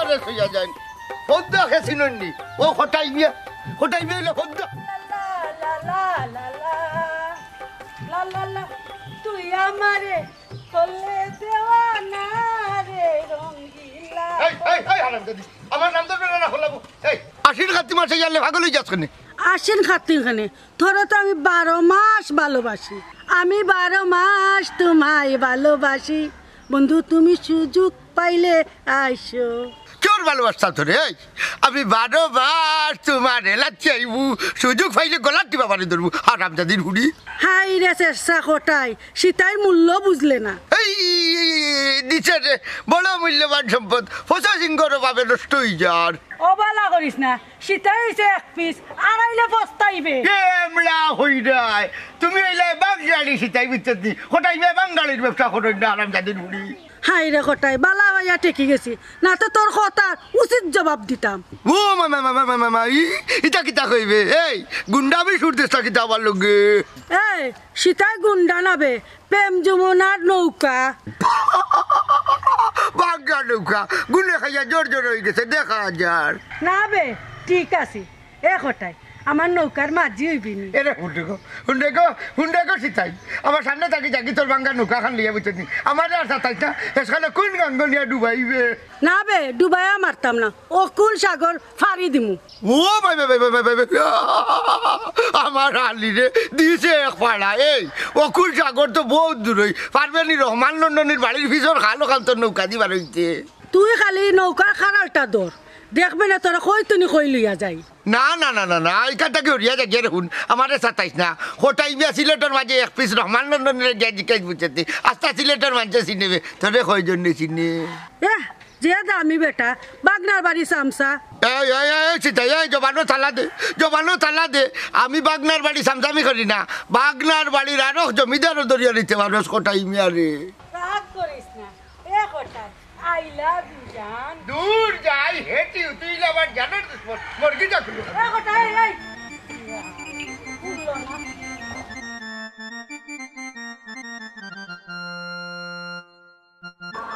রে হইয়া যায় খদ্দা খেছি নন্নি ও কোটাই মিয়া হইলে খদ্দা তুই আমারে করলে দেওয়ানা রে রঙ্গিলা আমার নাম ধরবে না হলাবো আশির খাতি মাসে গেলে ভাগল হয়ে যাচ্ছে আশ্বিন খাতিরখানে ধরো তো আমি 12 মাস ভালোবাসি আমি 12 মাস তোমায় ভালোবাসি বন্ধু তুমি সুযোগ পাইলে আইসো তোর ভালোবাসতাম তোরে আমি 12 মাস তোমার এলা চাইবু সুযোগ পাইলে গলার টিপা পানি ধরবো আর আমজাদিন হুড়ি হাই রে চেষ্টা কোটাই সীতার মূল্য বুঝলে না এই নিচে রে বড় মূল্যবান সম্পদ ফসা সিংহর ভাবে নষ্ট হয়ে যার অবালা করিস না সীতাই হইছে এক পিস আড়াইলে পস্তাইবে কেমলা হই যায় তুমি এলে বাঙালি সীতাই বিচ্ছি কোটাই বাঙালির ব্যবসা করো না আরামজাদিন হুড়ি হাই রে কোটাই বালা ভাইয়া টেকি গেছি না তো তোর কথা উচিত জবাব দিতাম ও মামা ইটা কিতা কইবে এই গুন্ডাবি সুরদেশটা কিতা আমার লগে এই সীতাই গুন্ডা নাবে প্রেম যমুনার নৌকা বাঙ্গা নৌকা গুনে খাইয়া জোর জোর হয়ে গেছে দেখা যার না বে ঠিক আছে এ কোটাই আমার নৌকার মাঝি হইবি নি এরে হুন্ডে গো সীতাই আমার সামনে থাকি থাকি তোর বাঙ্গা নৌকা খান লিয়া বুঝতে আমার আর সাতাইটা এসখানে কোন গাঙ্গ নিয়ে ডুবাইবে না বে ডুবাইয়া মারতাম না অকুল সাগর ফাড়ি দিমু ও ভাই আমার আলি রে দিছে এক পাড়া এই অকুল সাগর তো বহুত দূরই পারবেনি রহমান লন্ডনের বাড়ির ভিতর খালো খান তোর নৌকা দিবার হইতে তুই খালি নৌকার খারালটা দর দেখবে না তোরা কই তুনি কই লইয়া যাই না না না না না এইখানটাকে হরিয়া যায় গেরে শুন আমার সাতাইশ না হোটাই বিয়া সিলেটের মাঝে এক পিস রহমান লন্ডনের জিজ্ঞাসা বুঝতে আস্তা সিলেটের মাঝে চিনেবে তোরে কয়জন চিনে যে দামি বেটা বাগনার বাড়ি সামসা জবানো তালা দে আমি বাগনার বাড়ি সামসামি করি না বাগনার বাড়ির আরো জমিদারও দরিয়া নিতে মানুষ কোটাই মিয়ারে I love you, Jan. দূর যাই হেটি তুই আবার জানার মুরগি যা খুলো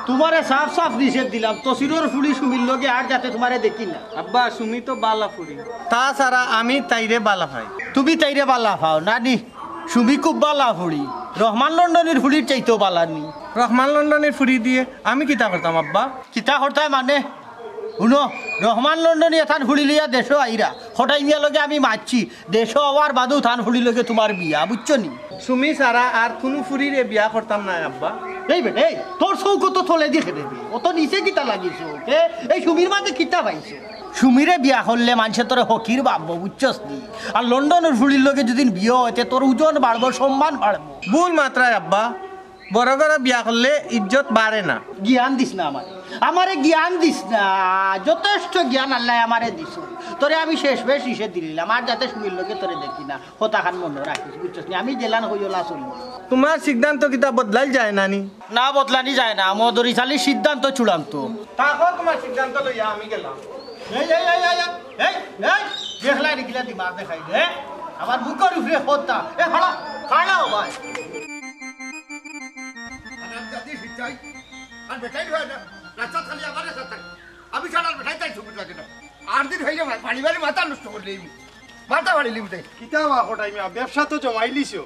তোমারে সাফ সাফ নিষেধ দিলাম তসিরোর ফুলি সুমির লগে আর যাতে তোমারে দেখি না আব্বা সুমি তো বালা ফুরি তাছাড়া আমি তাইরে বালা পাই তুমি তাইরে বালা পাও নানি সুমি খুব বালা ফুড়ি রহমান লন্ডনের ফুলির চাইতেও বালা নি রহমান লন্ডনের ফুরি দিয়ে আমি কিতা করতাম আব্বা কিতা করতাই মানে শুনো রহমান লন্ডনী থান ফুলি লিয়া দেশও আইরা হঠাই মিয়া লগে আমি মারছি দেশও হওয়ার বাদও থান ফুলি লগে তোমার বিয়া বুঝছো নি সুমি সারা আর কোনো ফুরিরে বিয়া করতাম না আব্বা এই বেটে তোর চৌকো তো থলে দেখে দেবে অত নিচে কিতা লাগিয়েছো এই সুমির মাঝে কিতা পাইছো সুমিরে বিয়া করলে মানুষের তোর হকির ভাববো বুঝছস নি আর লন্ডনের ফুলির লগে যদি বিয়ে হইতে তোর ওজন বাড়বো সম্মান বাড়বো ভুল মাত্রায় আব্বা বড় করে বিয়া করলে ইজ্জত বাড়ে না জ্ঞান দিস না আমারে জ্ঞান দিস না যথেষ্ট জ্ঞান আল্লাহ আমারে দিস তোরে আমি শেষ বেশ নিষেধ দিলাম আর যাতে সুমির লগে তোরে দেখি না হতা খান মনে রাখিস বুঝছস নি আমি জেলান হইলা চলব তোমার সিদ্ধান্ত কিতা বদলাই যায় নানি না বদলানি যায় না মদরি চালি সিদ্ধান্ত চূড়ান্ত তাকো তোমার সিদ্ধান্ত লইয়া আমি গেলাম দেখলা নিকিলা দিমাগ দেখাই দে আমার বুকের উপরে হতা এ খাড়া খাড়াও ভাই আমি ছাড়ার বেটাই তাই ছবি লাগে না 8 দিন হয়ে যাবে পানি বাড়ি মাথা নষ্ট করলি মাথা বাড়ি লিম তাই কিতা কোটাই মিয়া ব্যবসা তো জমাইলিছো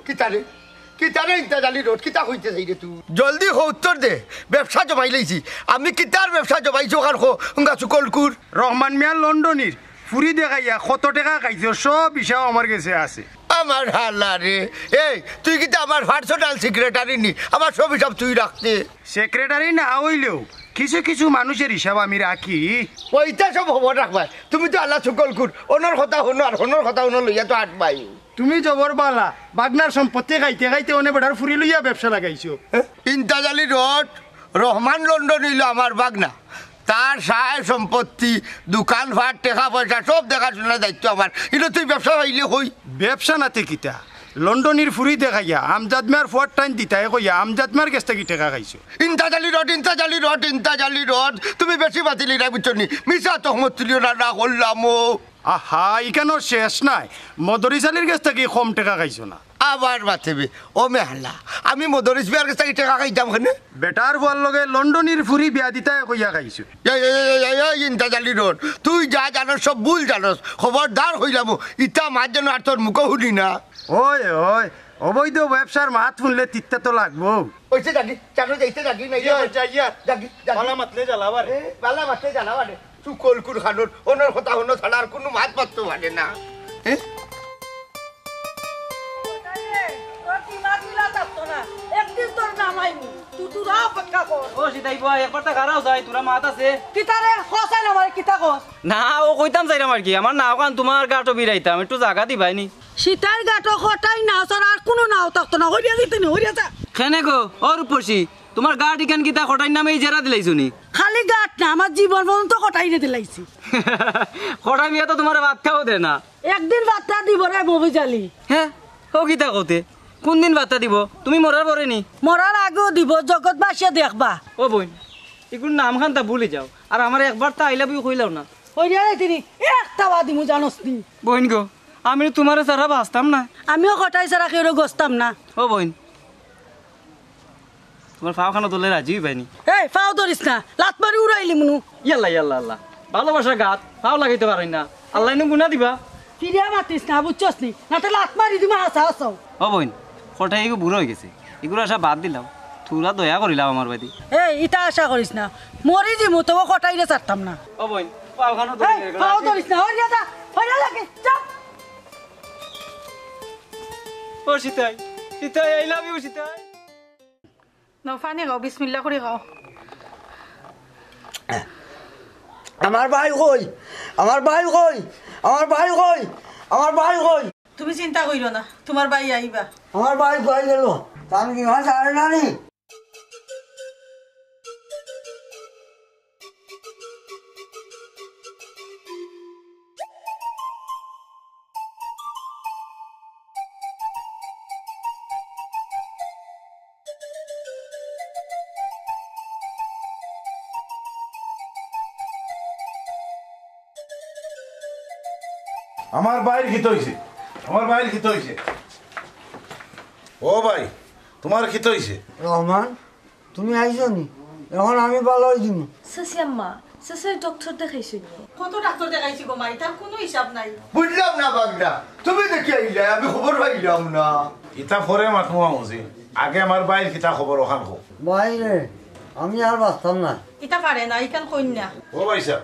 কিতারে ইন্তাজালি রোড কিতা হইতে যাই রে তুই জলদি উত্তর দে ব্যবসা জমাই লইছি আমি কিতার ব্যবসা জমাইছো কার হুঙ্গা চুকলকুর রহমান মিয়া লন্ডনের ফুরি দেখাইয়া কত টাকা খাইছো সব হিসাব আমার কাছে আছে আমার হাল্লা রে এই তুই কিন্তু আমার পার্সোনাল সেক্রেটারি নি আমার সব হিসাব তুই রাখতে সেক্রেটারি না হইলেও কিছু কিছু মানুষের হিসাব আমি রাখি ওইটা সব খবর রাখবা তুমি তো আল্লাহ চুকলকুর ওনার কথা হনো আর ওনার কথা হনো লইয়া তো 8 পাই তুমি জবর বালা বাগনার সম্পত্তি খাইতে খাইতে অনেক বেটার ফুরি লইয়া ব্যবসা লাগাইছো ইন্তাজালি রোড রহমান লন্ডন হইল আমার বাগনা তার সাহায্য সম্পত্তি দোকান ভাট টাকা পয়সা সব দেখাশোনার দায়িত্ব আমার কিন্তু তুই ব্যবসা হইলে হই ব্যবসা নাতে কিতা লন্ডনের ফুরি দেখাইয়া আমজাদ মিয়ার ফোয়ার টাইম দিতাই কইয়া আমজাদ মিয়ার কাছ থেকে টাকা খাইছো ইন্তাজালি রড তুমি বেশি বাতিলি না বুঝছো নি মিশা তহমত তুলিও না করলাম আহা ইখানো শেষ নাই মদরি চালির কাছ থেকে কম টাকা খাইছো না আবার মাথেবে ও মেহালা আমি মদরিস বিয়ার কাছে টাকা খাইতাম খানে বেটার বল লগে লন্ডনের ফুরি বিয়া দিতাই কইয়া খাইছো ইন্তাজালি রোড তুই যা জানোস সব ভুল জানোস খবরদার হইলাম ইটা মার যেন আর তোর মুখে শুনি না ওই ওই অবৈধ ব্যবসার মাত শুনলে তিত্তা তো লাগবো ওইসে জাগি জানো যাইতে জাগি না জাগি বালা মাতলে জ্বালাবার বালা মারতে জানা মানে তুই কলকুর খানোর ওনার কথা অন্য ছাড়া আর কোনো মাত মারতে পারে না একদিন তোর নামাইনি তুই তোরা অপেক্ষা কর ও সিতাই বয় একবার তা গারাও যায় তোরা মাত আছে কিতারে খসাই না আমার কিতা কস না ও কইতাম যাইরাম আর কি আমার নাও কান তোমার গাটো বিরাইতাম একটু জায়গা দিবাইনি সীতার গাটো খটাই নাও তোর আর কোনো নাও থাকতো না হইয়া দিতে নি হইয়া যা খেনে গো ওর উপসি তোমার গাট ইখান কিতা খটাই নামে জেরা দিলাইছুনি খালি গাট না আমার জীবন পর্যন্ত খটাই রে দিলাইছি খটাই মিয়া তো তোমার ভাত খাও দে না একদিন বার্তা দিব রে মবি জালি হ্যাঁ ও কিতা কতে কোন দিন বার্তা দিব তুমি মরার পরে নি মরার আগেও দিব জগৎবাসীয়ে দেখবা ও বোন এগুলো নাম খান তা ভুলে যাও আর আমার একবার তা আই লাভ ইউ কইলাও না হইয়া রে তিনি একটা বাদি মু জানোস নি বোন গো আমি তোমার সারা বাঁচতাম না আমিও খটাই ছাড়া কেউ গস্তাম না ও বোন তোমার ফাও খানো তোলে রাজি পাইনি এই ফাও ধরিস না লাত মারি উড়াইলি মুনু ইয়াল্লা ইয়াল্লা আল্লাহ ভালোবাসা গাত ফাও লাগাইতে পারি না আল্লাহ নো গুনা দিবা ফিরিয়া মাতিস না বুঝছস নি না তো লাত মারি দিমা হাসা হাসাও ও বোন কটাই এগুলো বুড়ো হয়ে গেছে এগুলো আসা বাদ দিলাম তোরা দয়া করিলাম আমার বাড়ি এই ইটা আশা করিস না মরি দিমু তবু খটাই রে ছাড়তাম না ও বোন ফাও খানো এই ফাও ধরিস না হইয়া যা হইয়া লাগে চল ও সীতাই সীতাই আই লাভ ইউ সীতাই নফানি গাও বিসমিল্লাহ করে গাও আমার ভাই কই আমার ভাই কই আমার ভাই কই আমার ভাই কই তুমি চিন্তা কইরো না তোমার ভাই আইবা আমার ভাই কই গেল তার কি ভাষা আরে নানি আমার বাইর খিত হইছে আমার বাইর খিত হইছে ও ভাই তোমার খিত হইছে রহমান তুমি আইছো নি এখন আমি ভালো হই দিমু সাসি আম্মা সাসি ডক্টর দেখাইছো নি কত ডাক্তার দেখাইছি গো মাই তার কোনো হিসাব নাই বুঝলাম না বাগদা তুমি দেখি আইলে আমি খবর পাইলাম না ইটা ফরে মাথু মামুজি আগে আমার বাইর খিতা খবর ওখান হোক বাইরে আমি আর বাঁচতাম না ইটা পারে না ইকান কইনা ও ভাই সাহেব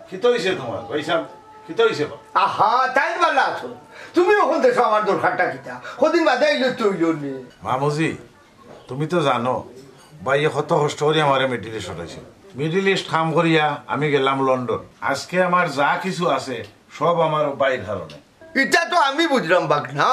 খিত হইছে তোমার ভাই সাহেব খিত হইছে আহা তাই ভালো আছো তুমি ওখান দেশো আমার দরকারটা কিতা কদিন বাদে আইলো তৈল নি মামুজি তুমি তো জানো ভাই কত কষ্ট করে আমার মিডিল ইস্ট হয়েছে মিডিল ইস্ট কাম করিয়া আমি গেলাম লন্ডন আজকে আমার যা কিছু আছে সব আমার বাইর কারণে এটা তো আমি বুঝলাম বাগনা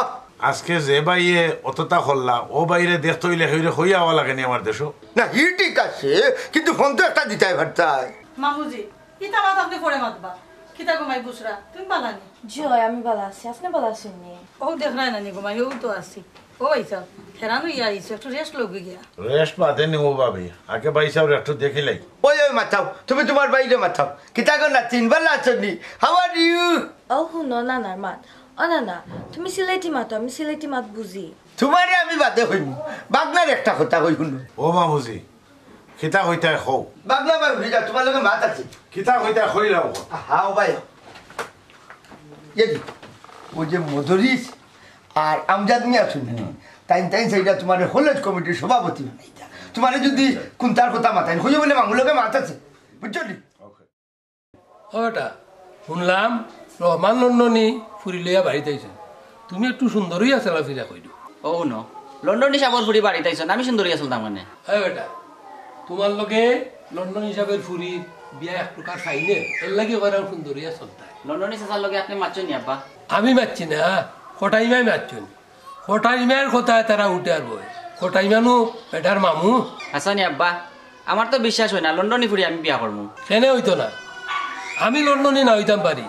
আজকে যে বাইয়ে অতটা করলা ও বাইরে দেখতে হইলে হইলে হইয়া হওয়া লাগেনি আমার দেশও না হি ঠিক আছে কিন্তু ফোন তো একটা দিতাই ভারতাই মামুজি ইটা মাত আপনি পরে মাতবা কিতা গোমাই বুসরা তুমি বালানি জয় আমি ভালো আছি আপনি ভালো আছেন নি ও দেখ না নি গোমাই ও তো আছি ও আইসা হেরানো ইয়া আইছে একটু রেস্ট লগে গিয়া রেস্ট বাদে নিও ভাবি আগে ভাই সাহেব একটু দেখিলাই ওই ওই মাথাও তুমি তোমার বাইরে মাথাও কিতা গো না তিন ভালো আছো নি হাউ আর ইউ ও হুনো না না মাত ও না না তুমি সিলেটি মাতো আমি সিলেটি মাত বুঝি তোমারে আমি বাদে হইনি বাগনার একটা কথা কই শুনো ও মামুজি খিতা হইতাই হও বাগনা আমার ভুলে যাও তোমার লগে মাত আছে খিতা হইতাই হইলাও হাও ভাই এদি ও যে মধুরিস আর আমজাদ মিয়া শুনি তাইন তাইন সেইটা তোমার কলেজ কমিটির সভাপতি বানাইতা তোমার যদি কোনটার কথা মাথায় হইয়া বলে মাঙ্গুলকে মাত আছে বুঝলি ওটা শুনলাম রহমান লন্ডনী ফুরি লইয়া বাড়িতে আইছেন তুমি একটু সুন্দরই আছে লাফিরা কইdu ও ন লন্ডন হিসাবর ফুরি বাড়িতে আইছেন আমি সুন্দরী আসল তার মানে হ্যাঁ বেটা তোমার লগে লন্ডন হিসাবের ফুরি বিয়া এক প্রকার খাইনে এর লাগে করার সুন্দরী আসল তাই লন্ডনী সাসার লগে আপনি মারছেন নি আব্বা আমি মারছি না খটাইমাই মারছেন খটাইমার কথায় তারা উঠে আর বই খটাইমানু বেটার মামু হাসানি আব্বা আমার তো বিশ্বাস হয় না লন্ডনী ফুরি আমি বিয়া করবো কেনে হইতো না আমি লন্ডনে না হইতাম পারি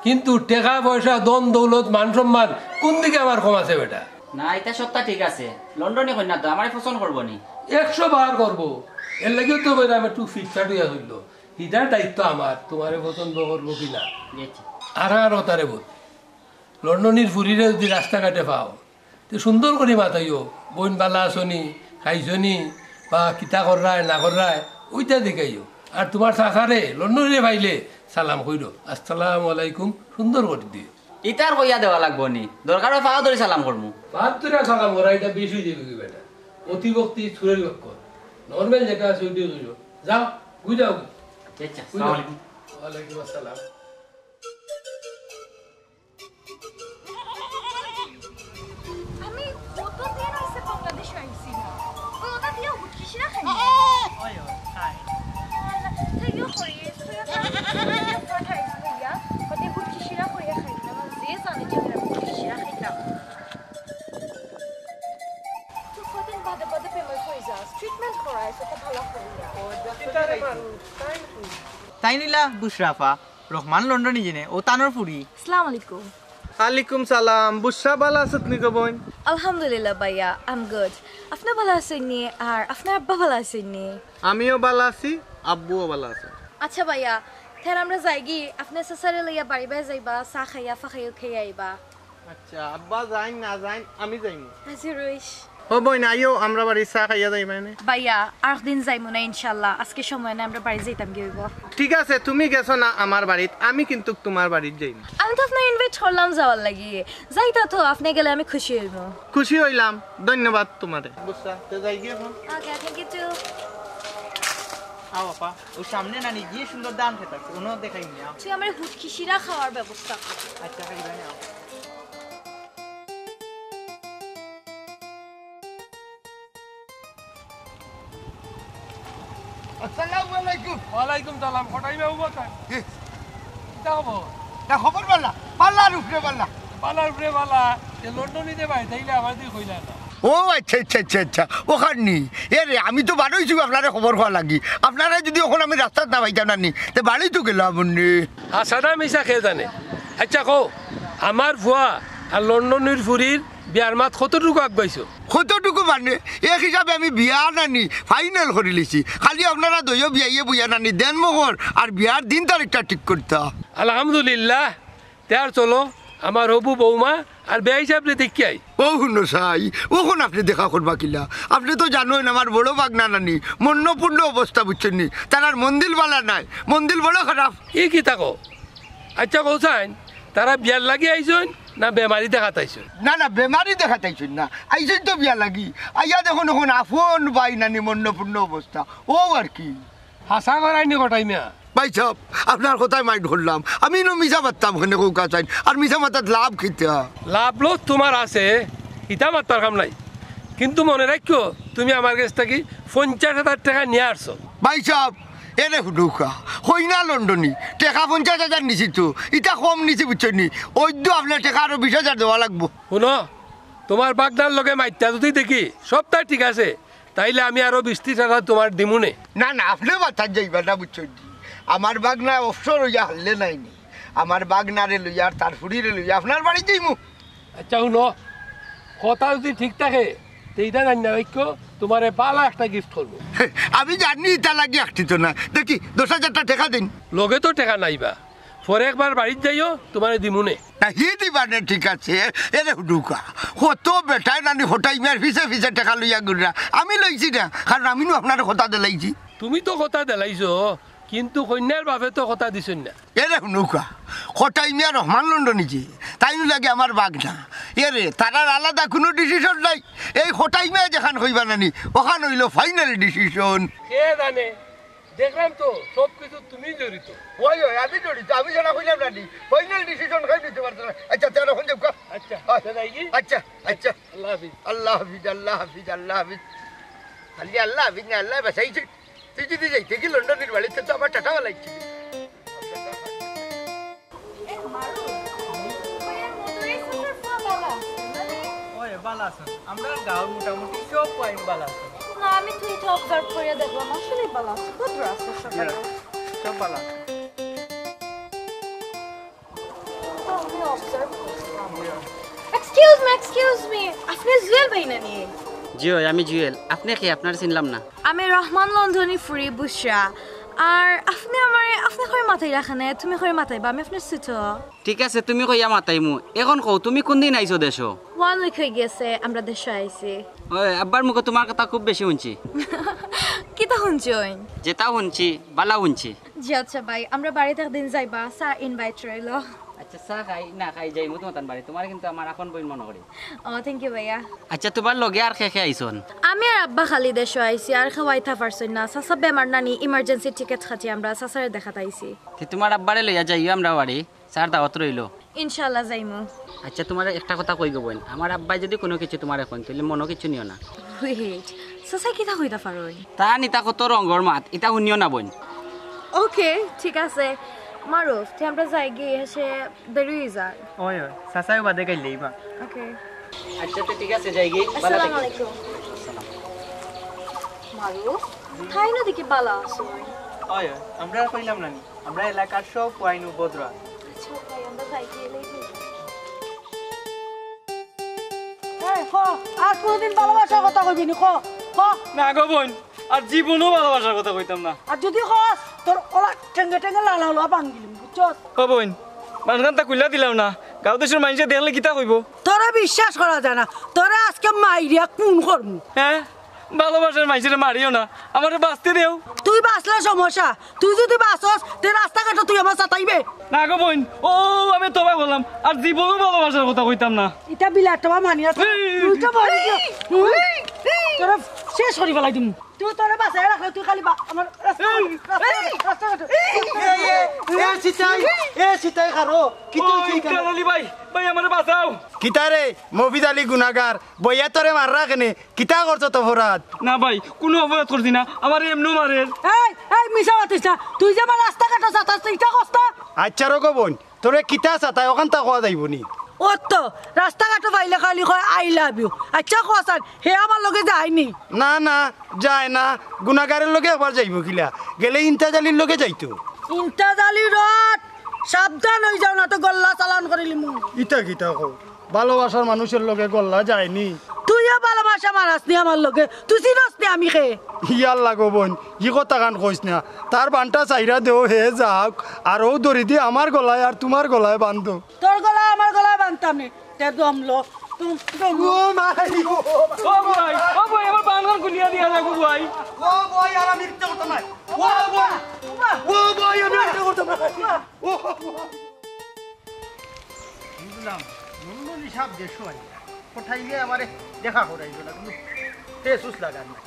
কিন্তু টাকা পয়সা দন দৌলত মান সম্মান কোন দিকে আমার কম আছে বেটা না এটা সত্তা ঠিক আছে লন্ডনে কন্যা তো আমার পছন্দ করবো নি 100 বার করবো এর লাগেও তো আমি একটু ফিটফাট হইয়া হইল ইটার দায়িত্ব আমার তোমারে পছন্দ করবো কিনা আর তারে বোধ লন্ডনের ফুরিরে যদি রাস্তাঘাটে পাও তো সুন্দর করে মাতাইও বোন বালা আসনি খাইছনি বা কিতা কররায় না কররায় ওইটা দেখাইও আর তোমার চাচারে লন্ডনে পাইলে সালাম কইরো আসসালামু আলাইকুম সুন্দর করে দিও ইতার কইয়া দেওয়া লাগবো নি দরকার পাওয়া ধরে সালাম করবো বাদ ধরে সালাম করা এটা বেশি হয়ে যাবে কি বেটা অতিভক্তি সুরের অক্ষর নর্মাল যেটা আছে ওইটাই কইরো যাও বুঝ যাও ওয়ালাইকুম আসসালাম আমি কতদিন হইছে বাংলাদেশ আইছি না ওটা দিয়ে হুটকিছি না খাই ওই খাই তাইও করি কত হুটকিছি না কইয়া খাই না যে জানে যে হুটকিছি না খাই না তো কতদিন বাদে বাদে পেমেন্ট হই যাস ট্রিটমেন্ট করাই সেটা ভালো করিয়া ও ডাক্তারে মানুষ তাই নিলা বুশরাফা রহমান লন্ডনে জেনে ও তানোর ফুরি আসসালামু আলাইকুম আলাইকুম সালাম বুশরা বালা আছত নি গবন আলহামদুলিল্লাহ ভাইয়া আই এম গুড আপনি ভালো আছেন নি আর আপনার আব্বা ভালো আছেন নি আমিও বালা আছি আব্বুও বালা আছে আচ্ছা ভাইয়া তাহলে আমরা যাই কি আপনি সাসারে লইয়া বাড়ি বাই যাইবা চা খাইয়া ফাখাইয়া খেয়ে আইবা আচ্ছা আব্বা যাইন না যাইন আমি যাইম আজি রইস ও বই না আইও আমরা বাড়ি চা খাইয়া যাই মানে ভাইয়া আর দিন যাইমু না ইনশাআল্লাহ আজকে সময় না আমরা বাড়ি যাইতাম কি হইব ঠিক আছে তুমি গেছো না আমার বাড়িত আমি কিন্তু তোমার বাড়িত যাইম আমি তো আপনার ইনভাইট করলাম যাওয়ার লাগি যাইতা তো আপনি গেলে আমি খুশি হইব খুশি হইলাম ধন্যবাদ তোমারে বুঝছা তে যাই গিয়ে এখন ওকে থ্যাংক ইউ টু আও আপা ও সামনে না নি গিয়ে সুন্দর দান খেতাছে ওনো দেখাই নি তুই আমার হুটকিশিরা খাওয়ার ব্যবস্থা কর আচ্ছা খাই জানি আও আসসালামু আলাইকুম ওয়ালাইকুম সালাম কোটাই মে উবো তাই কিতা হবো তা খবর বললা পাল্লার উপরে বললা বালার উপরে বালা এ লন্ডনিতে ভাই তাইলে আমার দিকে কইলা না ও আচ্ছা আচ্ছা আচ্ছা আচ্ছা ওখানে এ রে আমি তো বাড়িয়েছি আপনারা খবর হওয়া লাগি আপনারা যদি ওখানে আমি রাস্তার না পাইতাম না নি তো বাড়ি তো গেলাম আপনি হাসানা মিশা খেয়ে জানে আচ্ছা কো আমার ভুয়া আর লন্ডনের ফুরির বিয়ার মাত কতটুকু আগবাইছো কতটুকু মানে এক হিসাবে আমি বিয়া নানি ফাইনাল করে লিছি খালি আপনারা দইও বিয়াইয়ে বুয়া নানি দেন মোহর আর বিয়ার দিন তারিখটা ঠিক করতে আলহামদুলিল্লাহ তার চলো আমার হবু বৌমা আর বেয়া হিসাবে দেখিয়াই ও শুনো সাই ওখন আপনি দেখা করবা কিলা আপনি তো জানোই আমার বড় বাগনা নানি মন্নপূর্ণ অবস্থা বুঝছেন নি তার আর মন্দির বালা নাই মন্দির বড় খারাপ ই কি থাকো আচ্ছা কৌসাইন তারা বিয়ার লাগি আইসন না বেমারি দেখাতাইছন না না বেমারি দেখাতাইছুন না আইসেন তো বিয়া লাগি আইয়া দেখুন এখন আপন বাই নানি মন্নপূর্ণ অবস্থা ও আর কি হাসা করাইনি কটাই মিয়া ভাই সাহেব আপনার কোথায় মাইন্ড করলাম আমি নো মিশা পারতাম ওখানে কৌকা চাই আর মিশা মাতার লাভ খেতে লাভ লোক তোমার আছে ইটা মাত্রার কাম নাই কিন্তু মনে রাখো তুমি আমার কাছ থেকে 50,000 টাকা নিয়ে আসছো ভাই সাহেব এনে হুডুকা হই না লন্ডনী টেকা 50,000 নিছি তো ইটা কম নিছি বুঝছেন নি ওইদ্য আপনার টেকা আরো 20,000 দেওয়া লাগবো শুনো তোমার বাগদার লগে মাইত্যা যদি দেখি সবটা ঠিক আছে তাইলে আমি আরো 20,000 তোমার দিমুনে না না আপনি মাথার যাইবা না বুঝছেন আমার বাগনা অবসর হইয়া হারলে নাইনি আমার বাগনারে লইয়া আর তার ফুড়িরে লইয়া আপনার বাড়ি যাইমু আচ্ছা শুনো কথা যদি ঠিক থাকে এইটা জানি না ঐক্য তোমার বালা একটা গিফট করবো আমি জানি তা লাগি আসছি তো না দেখি 10,000 টাকা দিন লগে তো টাকা নাইবা পরে একবার বাড়িতে যাইও তোমার দিমুনে হি দিবা না ঠিক আছে এরে হুডুকা কত বেটাই নানি হটাই মেয়ার ফিসে ফিসে টাকা লইয়া গুড়া আমি লইছি না কারণ আমি আপনার কথা দিলাইছি তুমি তো কথা দিলাইছো কিন্তু কন্যার বাপে তো কথা দিছেন না এরে নৌকা হটাই মিয়া রহমান লন্ডনী যে তাই লাগে আমার বাগনা এরে তারার আলাদা কোনো ডিসিশন নাই এই হটাই মিয়া যেখান হইবা নানি ওখান হইল ফাইনাল ডিসিশন কে জানে দেখলাম তো সব কিছু তুমি জড়িত ওই ওই আমি জড়িত আমি জানা হইলাম নানি ফাইনাল ডিসিশন খাই নিতে পারতো না আচ্ছা তেরো এখন যাবো আচ্ছা আচ্ছা আচ্ছা আল্লাহ হাফিজ আল্লাহ হাফিজ আল্লাহ হাফিজ আল্লাহ হাফিজ খালি আল্লাহ হাফিজ না আল্লাহ বাসাইছে তুই যদি যাইতে কি লন্ডনের বাড়িতে তো আমার টাটাও লাগছে আমরা গাঁও মোটামুটি সব পয়েন্ট বালা আছে না আমি তুই তো অবজার্ভ করে দেখলাম আসলে ভালো আছে কত আছে সব বালা আছে এক্সকিউজ মি আপনি জুয়েল ভাই না নি জি আমি জুয়েল আপনি কি আপনার চিনলাম না আমি রহমান লন্ডনী ফুরি বুসরা আর আপনি করে মাথায় রাখা নাই তুমি করে মাথায় বা আমি আপনার ছোট ঠিক আছে তুমি কইয়া মাতাইমু এখন কও তুমি কোন দিন আইছো দেশ 1 উইক হয়ে গেছে আমরা দেশে আইছি ওই আব্বার মুখে তোমার কথা খুব বেশি শুনছি কিতা শুনছই যেটা শুনছি বালা শুনছি জি আচ্ছা ভাই আমরা বাড়িতে একদিন যাইবা সা ইনভাইট রইলো আচ্ছা চা খাই না খাই যাইমু তোমার বাড়ি তোমার কিন্তু আমার এখন বইন মনে করি ও থ্যাংক ইউ ভাইয়া আচ্ছা তোমার লগে আর খেয়ে আইছন আমি আর আব্বা খালি দেশে আইছি আর খাওয়াইতা পারছই না সাসা বেমার নানি ইমার্জেন্সি টিকেট খাচ্ছি আমরা সাসারে দেখাতে আইছি তোমার আব্বারে লইয়া যাইও আমরা বাড়ি স্যার দাওয়াত রইলো ইনশাআল্লাহ যাইমু আচ্ছা তোমার একটা কথা কই গবইন আমার আব্বাই যদি কোনো কিছু তোমার এখন তাহলে মনো কিছু নিও না ওয়েট সাসা কিতা হইতা পারই তা নিতা কত রঙর মাত এটা শুনিও না বইন ওকে ঠিক আছে মারুফ তে আমরা যাই গিয়ে এসে দেরি হয়ে যায় ওই সাসাই বাদে গাইলেই বা ওকে আচ্ছা তো ঠিক আছে যাই গিয়ে আসসালামু আলাইকুম মারুফ খাই না দেখি বালা আছে ওই আমরা কইলাম নানি আমরা এলাকার সব ওয়াইনু বদরা আচ্ছা ভাই আমরা যাই গিয়ে লেটে এই ক আর কোনদিন ভালোবাসার কথা কইবি নি ক না গো বোন আর জীবনও ভালোবাসার কথা কইতাম না আর যদি কস তোর ওলা টেঙ্গে টেঙ্গে লালা হলো ভাঙিলিম বুঝছস ও বোন মানখানটা কুইলা দিলাম না গাঁও দেশের মানুষে দেখলে কিতা কইব তোরা বিশ্বাস করা যায় না তোরা আজকে মাইরিয়া কোন করমু হ্যাঁ ভালোবাসার মানুষের মারিও না আমার বাঁচতে দেও তুই বাঁচলে সমস্যা তুই যদি বাঁচস তে রাস্তাঘাটে তুই আমার সাতাইবে না গো বোন ও আমি তবা বললাম আর জীবনও ভালোবাসার কথা কইতাম না এটা বিলাটবা মানিয়া তুই তো বলি তোরা শেষ করি ফেলাই দিম তুই তোরা বাঁচাই রাখলে তুই খালি আমার রাস্তাঘাটে সিতাই খারো ভাই ভাই আমার বাঁচাও কিতারে মফিদ আলী গুনাগার বইয়া তরে মাররা কেনে কিতা করছো তো ফরাত না ভাই কোনো অপরাধ করছি না আমার এমনি মারে এই মিশা মাতিস না তুই যে আমার রাস্তাঘাটে যাতাস ইটা কষ্ট আচ্ছা রো বোন তোরে কিতা চাতাই ওখান তা কোয়া যাইব নি ও তো রাস্তাঘাটে পাইলে খালি কয় আই লাভ ইউ আচ্ছা কসান হে আমার লগে যায়নি না না যায় না গুনাগারের লগে একবার যাইব কিলা গেলে ইন্তাজালির লগে যাইতো ইন্তাজালি রড সাবধান হয়ে যাও না তো গল্লা চালান করিলি মু ইটা কিতা কো ভালোবাসার মানুষের লগে গল্লা যায়নি তুইও ভালোবাসা মারাস নি আমার লগে তুই চিনস নি আমি খে ইয়ার লাগো বোন ই কথা কান কইস না তার বানটা চাইরা দেও হে যাক আর ও দড়ি দিয়ে আমার গলায় আর তোমার গলায় বান্ধো তোর গলায় আমার গলায় বানতাম নি তে দমলো ও মাই ও ভাই আমার বাংলার গুলিয়া দিয়া লাগু ভাই ও বই আর আমি ইচ্ছা করতাম না ও বই আমি ইচ্ছা করতাম না ও বুঝলাম নন্দনী সাপ দেশ কোথায় গিয়ে আমারে দেখা করাইবে না কিন্তু তেসুস লাগান না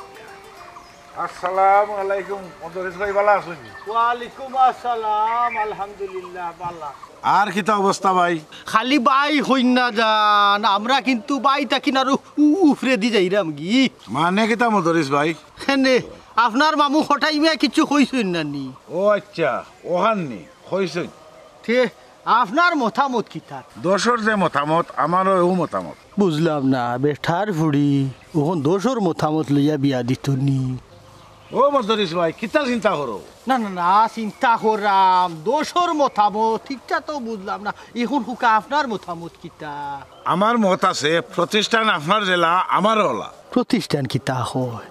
আসসালামু আলাইকুম মদরিস ভাই ভালো আছেন ওয়ালাইকুম আসসালাম আলহামদুলিল্লাহ বালা আর কিতা অবস্থা ভাই খালি বাই হইন না জান আমরা কিন্তু বাই তাকি না উফরে দি যাইরাম গি মানে কিতা মদরিস ভাই হেনে আপনার মামু হঠাই মিয়া কিছু কইছইন না নি ও আচ্ছা ওহান নি কইছই থে আপনার মতামত কিতা দোষর যে মতামত আমারও ও মতামত বুঝলাম না বেঠার ফুড়ি ওখন দোষর মতামত লইয়া বিয়া দিত নি ও মদরিস ভাই কিতা চিন্তা করো না না না চিন্তা করাম দোষর মতামত ঠিকটা তো বুঝলাম না এখন হুকা আপনার মতামত কিতা আমার মত আছে প্রতিষ্ঠান আপনার জেলা আমার ওলা প্রতিষ্ঠান কিতা হয়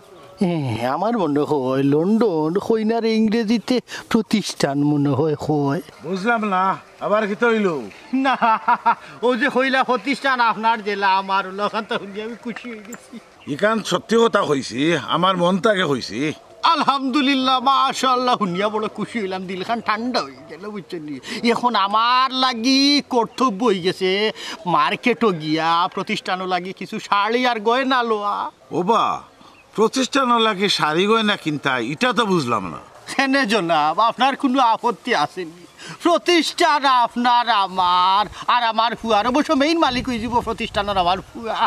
আমার মনে হয় লন্ডন কইনার ইংরেজিতে প্রতিষ্ঠান মনে হয় হয় বুঝলাম না আবার কিতা হইল না ও যে হইলা প্রতিষ্ঠান আপনার জেলা আমার লখান তো আমি খুশি হয়ে গেছি ইকান সত্যি কথা কইছি আমার মনটাকে কইছি আলহামদুলিল্লাহ মাশাআল্লাহ শুনিয়া বড় খুশি হইলাম দিলখান ঠান্ডা হয়ে গেল বুঝছেন এখন আমার লাগি কর্তব্য হয়ে গেছে মার্কেটও গিয়া প্রতিষ্ঠানও লাগি কিছু শাড়ি আর গয়না লোয়া ওবা প্রতিষ্ঠান লাগে শাড়ি গয়না কিনতা এটা তো বুঝলাম না কেনে জনাব আপনার কোনো আপত্তি আসেনি প্রতিষ্ঠান আপনার আমার আর আমার ফুয়ার অবশ্য মেইন মালিক হয়ে যাব প্রতিষ্ঠানের আমার ফুয়া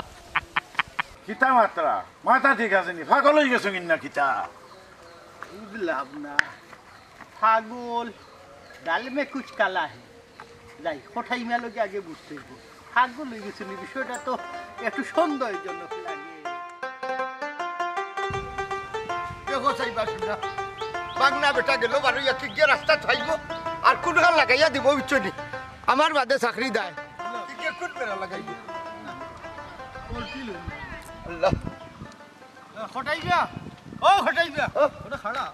কিতা মাত্রা মাথা ঠিক আছে নি পাগল হয়ে গেছো কিনা কিতা বুঝলাম না পাগল ডাল মে কুছ কালা হে যাই কোথায় মেলোকে আগে বুঝতে হইব পাগল হয়ে গেছিল বিষয়টা তো একটু সন্দেহজনক লাগে দেখো চাইবার না বাংলা বেটা গেল বারো ইয়াকে গিয়ে রাস্তা থাইব আর কোন গান লাগাইয়া দিব উচ্চনি আমার বাদে চাকরি দেয় কোন বেড়া লাগাইব আল্লাহ খটাইবা ও খটাইবা ওটা খাড়া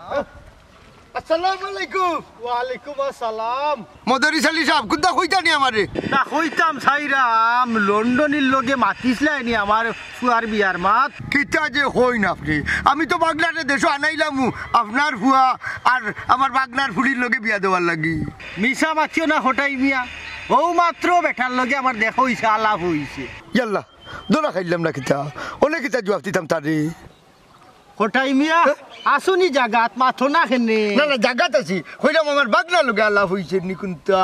আসসালামু আলাইকুম। ওয়ালাইকুম আসসালাম। মদরিস আলী সাহেব কোনটা কইতানি আমারে? না কইতাম সাইরাম লন্ডনের লগে মাতিছিলাইনি আমার ফুয়ার বিয়ার মাত। কিতা যে হই না আপনি, আমি তো বাগনারে দেশে আনাইলাম আপনার ফুয়া আর আমার বাগনার ফুলির লগে বিয়া দেওয়ার লাগি। মিশা মাতিও না হটাই মিয়া, ও মাত্র বেটার লগে আমার দেখা হইছে, আলাপ হইছে। ইয়াল্লা দোলা খাইলাম না কিতা, অনেক কিতা জবাব দিতাম তারে। হটাই মিয়া আসুনি জাগাত মাথো না খেনে। না না জাগাত আছি, হইলাম আমার বাগনার লগে আলাপ হইছে নি কোনটা।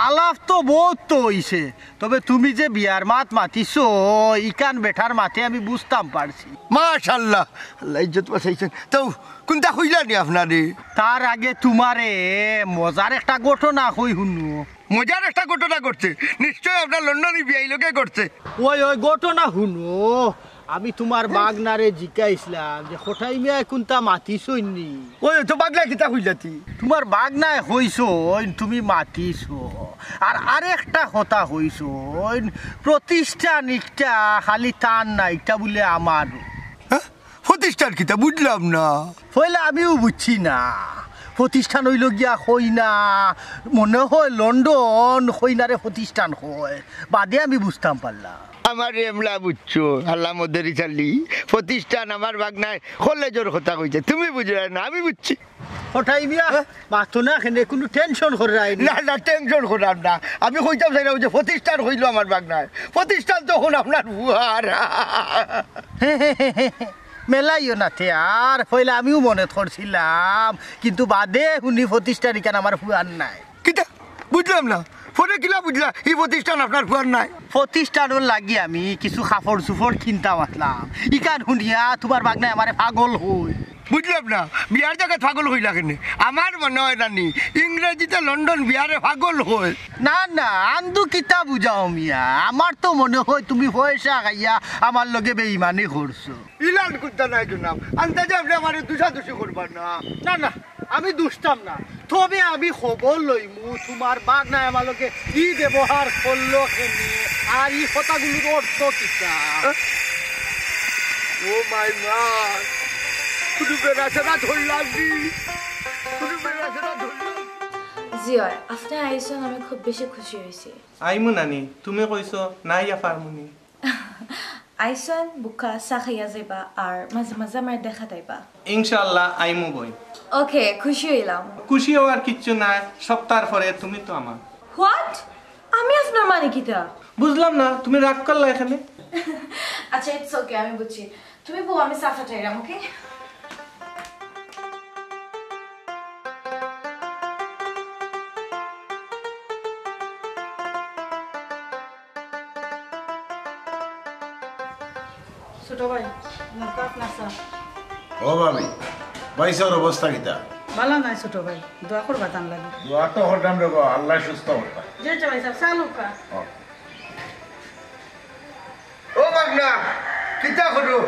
আলাপ তো বহুত তো হইছে, তবে তুমি যে বিয়ার মাত মাতিছো ইকান বেটার মাতে আমি বুঝতাম পারছি। মাশাআল্লাহ, আল্লাহ ইজ্জত বাঁচাইছেন। তো কোনটা হইলা নি আপনারে? তার আগে তোমারে মজার একটা ঘটনা কই শুনো। মজার একটা ঘটনা ঘটছে? নিশ্চয় আপনার লন্ডনে বিয়াই লোকে ঘটছে। ওই ওই ঘটনা শুনো। আমি তোমার বাগনারে জিজ্ঞাইছিলাম যে হঠাই মিয়া কোনটা মাতিছইনি। ওই তো বাগনা কিতা হইলাতি? তোমার বাগনায় হইছো তুমি মাতিছো, আর আরেকটা কথা হইছো প্রতিষ্ঠান একটা খালি তার না, এটা বলে আমার। প্রতিষ্ঠান কিতা বুঝলাম না। হইলে আমিও বুঝছি না। প্রতিষ্ঠান হইল গিয়া হই না, মনে হয় লন্ডন হইনারে প্রতিষ্ঠান হয়, বাদে আমি বুঝতাম পারলাম। আমার এমলা বুঝছো আল্লাহ মধ্যে চালি প্রতিষ্ঠান আমার বাগনায় কলেজের কথা কইছে, তুমি বুঝলে না আমি বুঝছি। হঠাই মিয়া মাথো না খেনে কোনো টেনশন করে না না টেনশন করার না, আমি কইতাম চাই না যে প্রতিষ্ঠান হইলো আমার বাগনায়। প্রতিষ্ঠান তখন আপনার বুহার মেলাইও না তে আর হইলে আমিও মনে করছিলাম, কিন্তু বাদে শুনি প্রতিষ্ঠান ইকান আমার ফুয়ার নাই। কিতা বুঝলাম না, ফোনে কিলা বুঝলা এই প্রতিষ্ঠান আপনার ফুয়ার নাই? প্রতিষ্ঠানের লাগি আমি কিছু কাপড় চুপড় কিনতাম আসলাম, ইকান শুনিয়া তোমার বাগনায় আমারে পাগল হই। বুঝলাম না, বিয়ার জায়গায় পাগল হইলা কেন? আমার মনে হয় নানি ইংরেজিতে লন্ডন বিয়ারে পাগল হয়। না না আন্দু কিতা বুঝাও মিয়া, আমার তো মনে হয় তুমি পয়সা খাইয়া আমার লগে বেইমানি করছো। ইলান কুত্তা নাই জনাব, আন্দাজে আপনি আমার দুষাদুষি করবার না। না না আমি দুষতাম না, তবে আমি খবর লইমু তোমার বাগনায় আমার লগে কি ব্যবহার করলো কেনে আর এই কথাগুলোর অর্থ কিতা। ও মাই গড, শুধু বেড়াচেরা ধরলাম নি, শুধু বেড়াচেরা ধরলাম। জিয়র আপনি আইসন আমি খুব বেশি খুশি হয়েছি। আইমু নানি, তুমি কইছো না ইয়া পারমুনি। আইসন বুকা চা খাইয়া যাইবা আর মাঝে মাঝে আমার দেখা তাইবা। ইনশাআল্লাহ আইমু বই। ওকে খুশি হইলাম। খুশি হওয়ার কিচ্ছু নাই, সপ্তাহের পরে তুমি তো আমার। হোয়াট? আমি আপনার মানে কিটা? বুঝলাম না, তুমি রাগ করলা এখানে। আচ্ছা ইটস ওকে, আমি বুঝছি। তুমি বউ আমি চা ফাটাইলাম। ওকে ছোট ভাই আপনার চা। ও ভাবি বাইসের অবস্থা কিতা? ভালো নাই ছোট ভাই, দোয়া করবা তান লাগে। দোয়া তো হরদাম রে, আল্লাহ সুস্থ করতা। যেটা ভাই সাহেব চালুকা। ও বাগনা কিতা করো?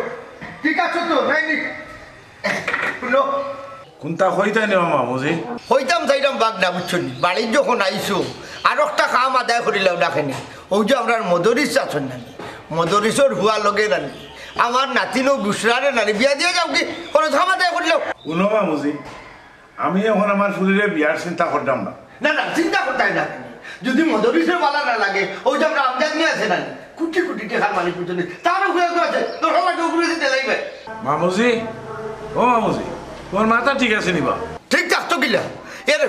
ঠিক আছো তো নাইনি? শুনো কোনটা হইতাই নি মামুজি? হইতাম চাইতাম বাগনা বুঝছো নি, বাড়ির যখন আইসো আর একটা কাম আদায় করিলাম ডাকেনি। ওই যে আপনার মদরিস আছেন নানি, মদরিসর হুয়া লগে নানি আমার নাতিনো বুসরারে নানি বিয়া দিয়ে যাও কি কোনো কাম আদায় করিলাম। শুনো মামুজি, আমি এখন আমার শরীরে বিয়ার চিন্তা করতাম না। না না চিন্তা করতাই না, যদি মদরিসের বালা না লাগে ওই যে আমরা আমদাদ নিয়ে আছে নানি কোটি কোটি টাকার মালিক বুঝলি, তারও হুয়া আছে তোর সবাইকে উপরে দিতে লাগবে। মামুজি ও মামুজি, তোমার মাথা ঠিক আছে নিবা? ঠিক থাকতো কিলা এরে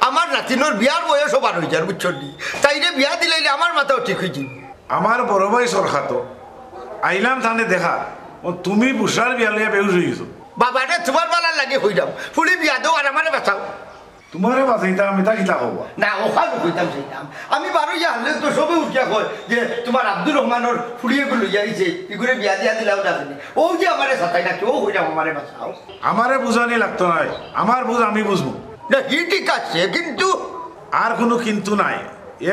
আমার নাতিনোর বিয়ার বয়স বার হয়ে যার বুঝছো নি, তাইরে বিয়া দিলাইলে আমার মাথাও ঠিক হয়ে যাবে। আমার বড় ভাই সরখাতো আইলাম থানে দেখা, ও তুমি বুসার বিয়া লইয়া বেউস হয়ে গেছো। বাবারে তোমার বালার লাগে হই যাও, ফুলি বিয়া দাও আর আমারে বাঁচাও। তোমারে বাঁচাইতা আমি তা কিতা হবো না ওখানে কইতাম সেইতাম আমি বারো ইয়া হলে তো সবে উঠিয়া কয় যে তোমার আব্দুর রহমানের ফুড়িয়ে গুলো যাইছে এগুলো বিয়া দিয়া দিলাও না, ও যে আমারে সাতাই না কেউ হই যাও আমারে বাঁচাও। আমারে বুঝানি লাগতো নাই, আমার বুঝ আমি বুঝবো না হি ঠিক আছে, কিন্তু আর কোনো কিন্তু নাই।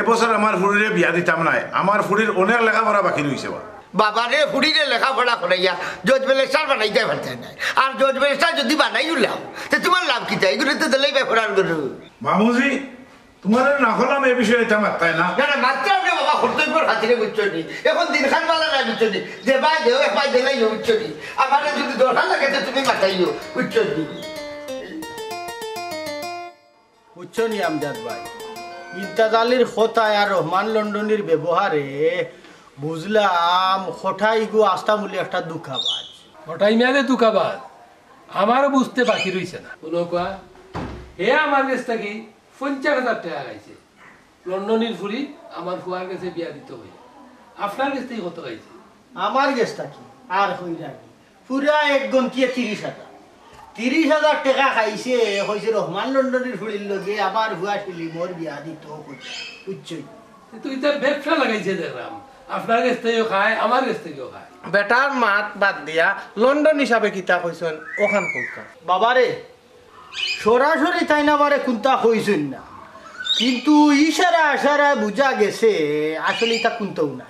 এবছর আমার ফুড়িরে বিয়া দিতাম নাই, আমার ফুড়ির অনেক লেখাপড়া বাকি রয়েছে। বাবারে ফুড়িরে লেখাপড়া করাইয়া জজ ব্যারিস্টার বানাইতে পারতে নাই, আর জজ ব্যারিস্টার যদি বানাই উল্লাও তো তোমার লাভ কি চাই? এগুলো তো দিলেই ব্যাপার আর করো। মামুজি তোমার না হলাম এ বিষয়ে এটা মাত্রায় না। না না মাত্রা আপনি বাবা কর্তব্যর হাতিরে বুঝছো নি, এখন দিন খান বালা না বুঝছো নি, যে ভাই দেও এক ভাই দিলাইও বুঝছো নি, আমারে যদি দরকার লাগে তো তুমি মাথাইও বুঝছো নি। বুঝছো নি আমজাদ ভাই ইমতাজ আলীর কথায় আর রহমান লন্ডনের ব্যবহারে বুঝলাম হঠাই গো আস্তামূলি একটা দুঃখাবাজ হঠাই মেয়াদে দুকাবাদ আমারও বুঝতে বাকি রয়েছে না বলো কোয়া হে আমার কাছ থেকে 50,000 টাকা গাইছে লন্ডনের ফুরি আমার ফুয়ার কাছে বিয়া দিতে হই আপনার কাছ থেকে কত গাইছে আমার গেছটা কি আর হই রাখি পুরা এক গন্তিয়ে 30,000 টাকা খাইছে হয়েছে রহমান লন্ডনের ফুড়ির লগে আমার ভুয়া ছিলি মোর বিয়া দিত উচ্চই তুই তো ব্যবসা লাগাইছে দেখলাম আপনার কাছ থেকেও খায় আমার কাছ থেকেও খায় বেটার মাত বাদ দিয়া লন্ডন হিসাবে কিতা কইছেন ওখান কইতা বাবারে সরাসরি তাই না বারে কুন্তা হইছেন না কিন্তু ইশারা আশারা বুঝা গেছে আসলে এটা কুন্তও না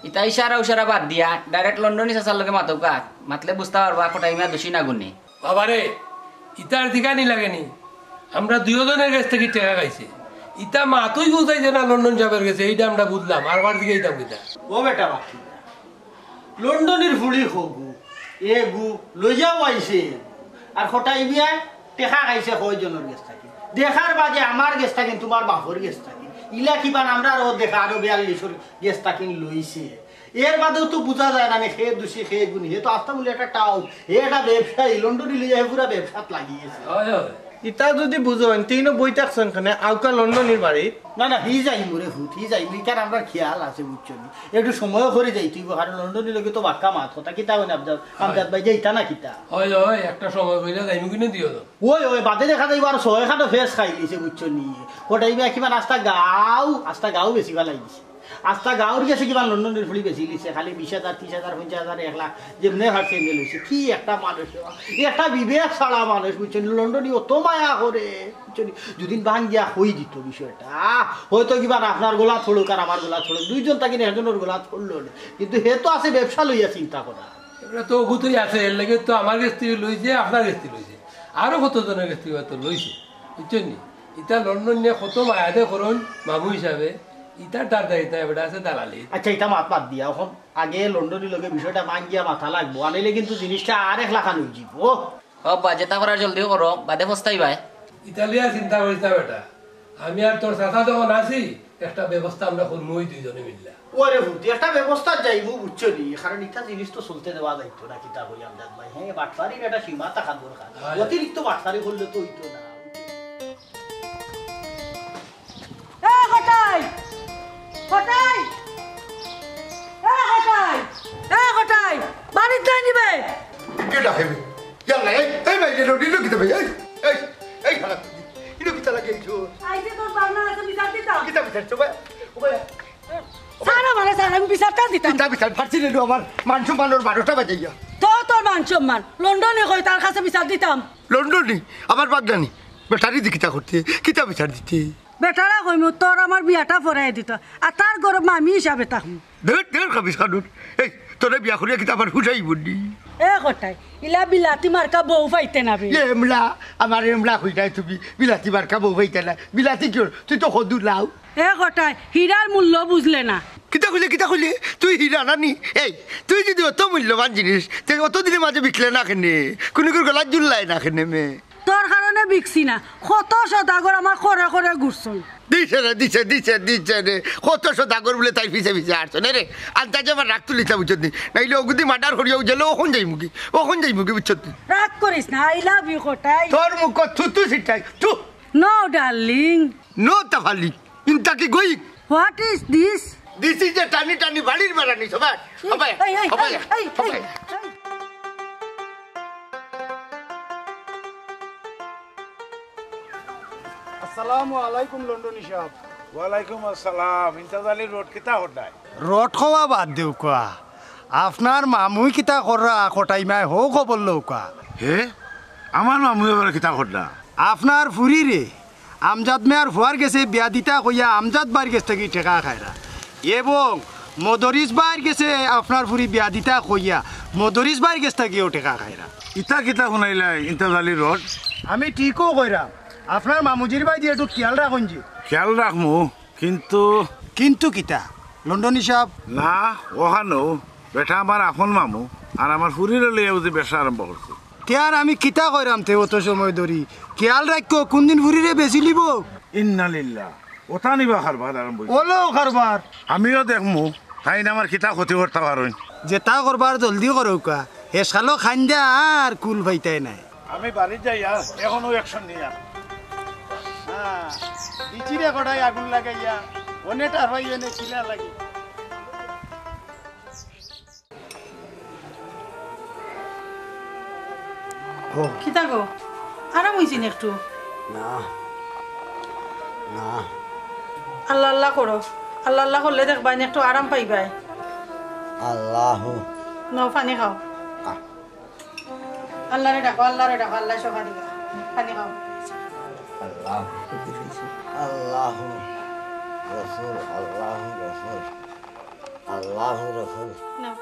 ইতা ইশারা উশারা বাদ দিয়া ডাইরেক্ট লন্ডনই চাচার লগে মাতকা মাতলে বুঝতে পারবা কোটাই মিয়া দোষী না গুণে বাবারে ইতার দিকানি লাগেনি আমরা দুজনের কাছ থেকে টাকা খাইছি ইতা মাতুই বুঝাইছে না লন্ডন যাবার গেছে এইটা আমরা বুঝলাম আর বার দিকে এইটা বুঝা ও বেটা বাকি লন্ডনের ফুড়ি খগু এ গু লইয়াও আইছে আর কোটাই মিয়া টেকা খাইছে কয়জনের গেছ থাকি দেখার বাদে আমার গেছ থাকি তোমার বাপর গেছ থাকি ইলা কিবান আমরা আরো দেখা আরো 42 গেছ থাকি লইছে এর বাদেও তো বোঝা যায় না খেয়ে দোষী খেয়ে গুণী হে তো আস্তা বলে একটা টাউন হে একটা ব্যবসায়ী লন্ডনে লিয়ে পুরা ব্যবসাত লাগিয়েছে ইতা যদি বুঝেন তিনও বই থাকছেন খানে আউকা লন্ডনের বাড়ি না না হি যাই মোরে ভূত হি যাই কারণ আমরা খেয়াল আছে বুঝছো একটু সময় করে যাই তুই কারণ লন্ডনের লোকে তো বাক্কা মাত কথা কিতা হয় না আমজাদ ভাই যাইতা না কিতা হয় হয় একটা সময় কইলা যাইমু কিনে দিও তো ওই বাদে দেখা যাইব আর 6 খাটো ফেস খাই লিছে বুঝছো নি কোটাই মিয়া কিমান আস্তা গাও বেশি ভালো লাগিছে আস্তা গাঁর গেছে কিবা লন্ডনের ফুলি বেশি লিছে খালি 20,000 30,000 50,000 1 লাখ যেমনি হারছে গেছে কি একটা মানুষ একটা বিবেক ছাড়া মানুষ বুঝছেন লন্ডনে অত মায়া করে বুঝছেন দুদিন ভাঙ গিয়া হই দিত বিষয়টা হয়তো কিবা আপনার গোলা ছড়ুক আর আমার গোলা ছড়ুক দুইজন তাকে একজনের গোলা ছড়লো কিন্তু হে তো আছে ব্যবসা লইয়া চিন্তা করা এটা তো গুতই আছে এর লাগে তো আমার কাছ থেকে লইছে আপনার কাছ থেকে লইছে আরো কতজনের কাছ থেকে তো লইছে বুঝছেন নি এটা লন্ডন নিয়ে কত মায়াতে করুন মামু হিসাবে ইটা দারদারিতা এবারে আছে দালালি আচ্ছা এটা মাত দিয়া এখন আগে লন্ডনের লগে বিষয়টা মান গিয়া মাথা লাগবো আনিলে কিন্তু জিনিসটা আর 1 লাখ হই যাব ও বাজেতা করার জলদি করো বাদে পস্তাই ভাই ইতালিয়া চিন্তা করিস না বেটা আমি আর তোর চাচা যখন আছি একটা ব্যবস্থা আমরা করবই দুইজনে মিললা ওরে ভূতি একটা ব্যবস্থা যাইবো বুঝছো নি কারণ এটা জিনিস তো চলতে দেওয়া যাইতো না কিতা কই আমজাদ ভাই হ্যাঁ বাটফারির একটা সীমা থাকা দরকার অতিরিক্ত বাটফারি করলে তো হইতো না কোটাই কোটাই বাড়ির যাই নিবে কে ডাকবে ইয়াল্লা এই ভাই দিলো কিতা ভাই এই খারাপ ইনো কিতা লাগেছো আইতে তোর বাবা আছে বিচার দিতাম কিতা বিচারছো ভাই ও ভাই সারা মানে সারা আমি বিচারটা দিতাম কিতা বিচার ফারছি রে আমার মান সম্মানের 12টা বাজাইয়া তো তোর মান সম্মান লন্ডনে কই তার কাছে বিচার দিতাম লন্ডনে আমার বাগদানি বেটারি দি কিতা করতে কিতা বিচার দিতে বেটারা কইম তোর আমার বিয়াটা পরাই দিত আর তার গরম মামি হিসাবে থাকুন দের খাবিস খানুন এই তোরে বিয়া করিয়া কিতা আমার হুজাই বডি এ কোটাই ইলা বিলাতি মার্কা বউ পাইতে না বে এমলা আমার এমলা হই নাই তুমি বিলাতি মার্কা বউ পাইতে না বিলাতি কি তুই তো হদু লাও এ কোটাই হীরার মূল্য বুঝলে না কিতা কইলে তুই হীরা নানি এই তুই যদি অত মূল্যবান জিনিস তে অত দিনের মাঝে বিকলে না কেনে কোন গলা জুল্লাই না কেনে মে তোর কারণে বিকছি না কত সদাগর আমার করে করে ঘুরছুন দিছে রে কত সদাগর বলে তাই পিছে আসছো রে আন্দাজে আমার রাগ তুলিতা বুঝত নি নাইলে ওগুদি মার্ডার করিয়া গেলে ওখন যাই মুখি বুঝত রাগ করিস না আই লাভ ইউ কোটাই তোর মুখ থুতু সিটাই তু নো ডার্লিং নো তাফালি ইনতা কি গই what is this this is a টানি বাড়ির মারানি সবাই আসসালামু আলাইকুম লন্ডনী সাহেব ওয়ালাইকুম আসসালাম ইমতাজ আলী রোড কিতা হটায় রড খাওয়া বাদ দেও কোয়া আপনার মামুই কিতা কররা কোটাই মাই হো খবর লও কোয়া হে আমার মামু এবার কিতা হটা আপনার ফুরি রে আমজাদ মেয়ার ফুয়ার গেছে বিয়া দিতা কইয়া আমজাদ বাড়ি গেছে থেকে টেকা খায়রা এবং মদরিস বাড়ি গেছে আপনার ফুরি বিয়া দিতা কইয়া মদরিস বাড়ি গেছে থেকেও টেকা খায়রা ইতা কিতা শুনাইলাই ইমতাজ আলী রোড আমি ঠিকও কইরাম আপনার মামুজির বাই দিয়ে একটু খেয়াল রাখুন জি খেয়াল রাখমু কিন্তু কিতা লন্ডনী সাহেব না ওখানো বেটা আমার আপন মামু আর আমার ফুরির লিয়ে বুঝি ব্যবসা আরম্ভ করছে তেয়ার আমি কিতা কইরাম তে অত সময় ধরি খেয়াল রাখো কোনদিন ফুরিরে বেশি লিব ইন্নালিল্লাহ ওটা নিবা কারবার আরম্ভ হইছে। ওলো কারবার আমিও দেখমু তাই না আমার খিতা ক্ষতি করতে পারুন। যেটা করবার জলদি করৌকা হে সালো খান্দা আর কুল পাইতাই নাই। আমি বাড়ি যাই আর এখনো অ্যাকশন নিই আর বিচিরে কড়াই আগুন লাগাইয়া অনেকটা ভাই এনে কিলা লাগি কি থাকো আরাম হয়েছি না একটু না না আল্লাহ আল্লাহ করো আল্লাহ আল্লাহ করলে দেখবাই না একটু আরাম পাইবাই আল্লাহ নাও পানি খাও আল্লাহরে ডাকো আল্লাহরে ডাকো আল্লাহ সখা দিবা পানি খাও আল্লাহ আল্লাহ রসুল আল্লাহ রসুল আল্লাহ রসুল নাও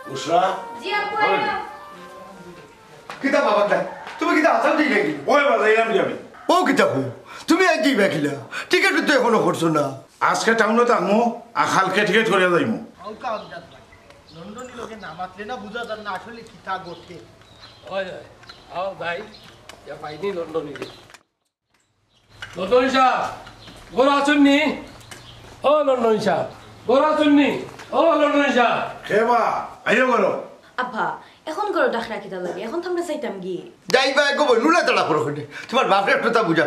বুসরা জি আপু আইলাম। কিতা বাবা না তুমি কিতা আসাম দিই নাকি ওই বাজাইলাম যাবি ও কিতা হো তুমি আজ দিবা কিলা টিকেট তো এখনো করছো না আজকে টাউনে থাকমু আর কালকে টিকেট করে যাইমু। হালকা আমজাদ ভাই লন্ডনী লোকে নামাতলে না বুঝা যান না আসলে কিতা ঘটে হয় হয় আও ভাই ইয়া পাইনি লন্ডনী লন্ডনী সাহেব গোর আসুননি ও লন্ডনী সাহেব গোর আসুননি ও লন্ডনী সাহেব খেবা আইও করো আব্বা এখন করো ডাকরা কিতা লাগে এখন তো আমরা চাইতাম গিয়ে যাইবা গো নুলা তালা করো তোমার বাপের কথা বুঝা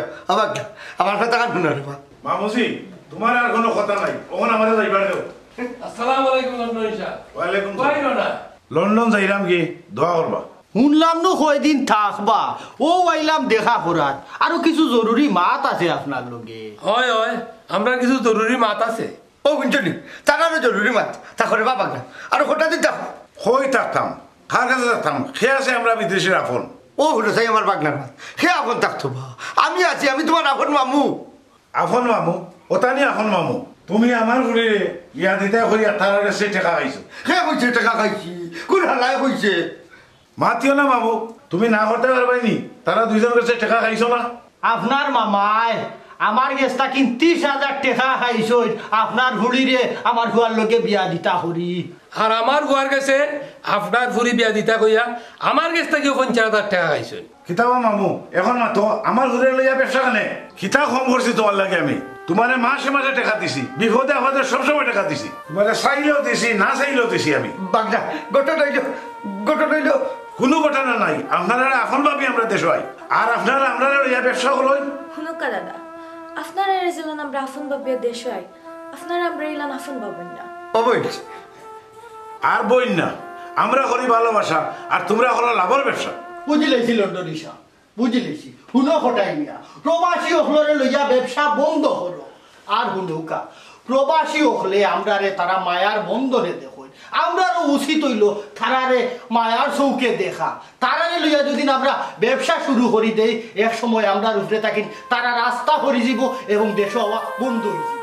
আমার কথা কান শুনা রে বা মামুজি তোমার আর কোনো কথা নাই ওখানে আমাদের যাইবার দেও। আসসালামু আলাইকুম লন্ডনী সাহেব ওয়ালাইকুম বাইরো না লন্ডন যাইরাম কি দোয়া করবা। শুনলাম নো কয়দিন থাকবা ও আইলাম দেখা করার আরো কিছু জরুরি মাত আছে আপনার লগে হয় হয় আমরা কিছু জরুরি মাত আছে ও বুঝছনি তাকানো জরুরি মাত তা করে বাবা না আর কোটা দিন দেখো হই থাকতাম কার কাছে থাকতাম খেয়ে আছে আমরা বিদেশের আপন। ও হলো তাই আমার বাগনার মাত সে আপন থাকতো বা আমি আছি আমি তোমার আপন মামু আপন মামু ওটা নিয়ে আপন মামু তুমি আমার ঘুরে ইয়া দিতে করিয়া তার কাছে টাকা খাইছো। হে কইছে টাকা খাইছি কোন হালায় কইছে মাতিও না মামু তুমি না করতে পারবাইনি তারা দুইজন কাছে টাকা খাইছো না। আপনার মামায় আমার গেছটা কিন্তু 30,000 টাকা খাইছো আপনার হুড়িরে আমার হুয়ার লোকে বিয়া দিতা হরি আর আমার গোয়ার কাছে আপনার ফুরি বিয়া দিতা কইয়া আমার কাছ থেকে 50,000 টাকা খাইছেন। কিতাবা মামু এখন মাতো আমার ঘুরে লইয়া ব্যবসা কেনে কিতা কম করছি তোমার লাগে আমি তোমারে মাসে মাসে টাকা দিছি বিপদে আমাদের সবসময় টাকা দিছি তোমারে চাইলেও দিছি না চাইলেও দিছি আমি বাগনা গোটা রইল কোনো ঘটনা নাই আপনারা এখন ভাবি আমরা দেশ হয় আর আপনারা আমরা লইয়া ব্যবসা করলেন শুনুকা দাদা আপনারা রেজিলান আমরা আফন বাবিয়া দেশ হয় আপনারা আমরা ইলান আফন বাবেন না অবৈ আর বইন না আমরা করি ভালোবাসা আর তোমরা হলো লাভের ব্যবসা। বুঝিলেছি লন্ডনী সাহেব বুঝিলেছি শুনো কোটাই মিয়া প্রবাসী হলরে লইয়া ব্যবসা বন্ধ হলো আর হুনুকা প্রবাসী হলে আমরারে তারা মায়ার বন্ধরে দেখো আমরারও উচিত হইল তারারে মায়ার চৌকে দেখা তারারে লইয়া যদি আমরা ব্যবসা শুরু করি দেই এক সময় আমরা উপরে থাকি তারা রাস্তা হরি যাব এবং দেশ হওয়া বন্ধ হয়ে